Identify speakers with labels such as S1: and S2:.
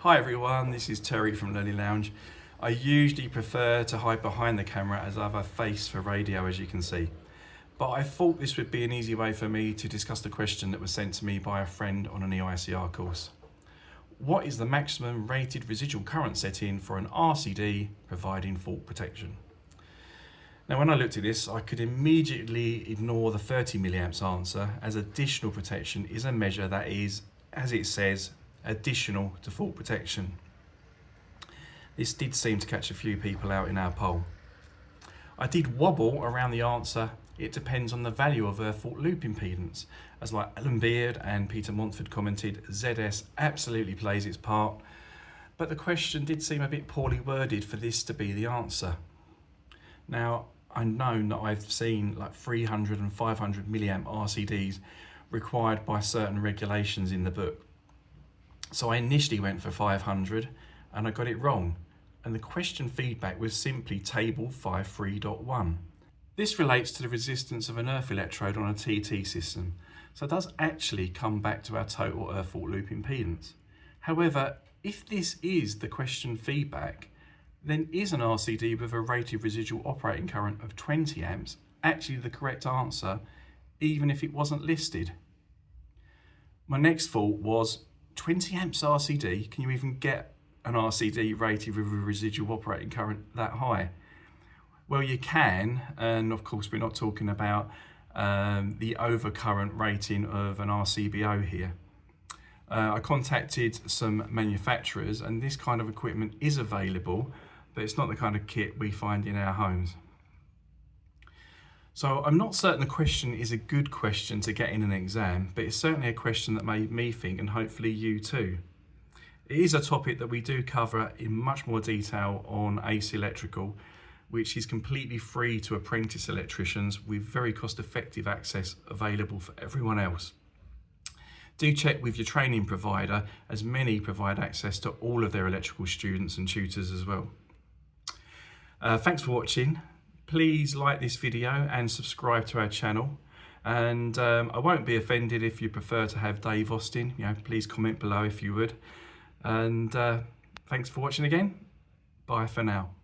S1: Hi everyone, this is Terry from Learning Lounge. I usually prefer to hide behind the camera as I have a face for radio, as you can see. But I thought this would be an easy way for me to discuss the question that was sent to me by a friend on an EICR course. What is the maximum rated residual current setting for an RCD providing fault protection? Now when I looked at this, I could immediately ignore the 30 milliamps answer, as additional protection is a measure that is, as it says, additional to fault protection. This did seem to catch a few people out in our poll. I did wobble around the answer, it depends on the value of a fault loop impedance. As like Alan Beard and Peter Montford commented, ZS absolutely plays its part, but the question did seem a bit poorly worded for this to be the answer. Now, I know that I've seen like 300 and 500 milliamp RCDs required by certain regulations in the book. So I initially went for 500 and I got it wrong. And the question feedback was simply table 53.1. This relates to the resistance of an earth electrode on a TT system. So it does actually come back to our total earth fault loop impedance. However, if this is the question feedback, then is an RCD with a rated residual operating current of 20 amps actually the correct answer, even if it wasn't listed? My next thought was, 20 amps RCD, can you even get an RCD rated with a residual operating current that high? Well, you can, and of course we're not talking about the overcurrent rating of an RCBO here. I contacted some manufacturers and this kind of equipment is available, but it's not the kind of kit we find in our homes. So I'm not certain the question is a good question to get in an exam, but it's certainly a question that made me think, and hopefully you too. It is a topic that we do cover in much more detail on AC Electrical, which is completely free to apprentice electricians with very cost-effective access available for everyone else. Do check with your training provider, as many provide access to all of their electrical students and tutors as well. Thanks for watching. Please like this video and subscribe to our channel. And I won't be offended if you prefer to have Dave Austin. Please comment below if you would. And thanks for watching again. Bye for now.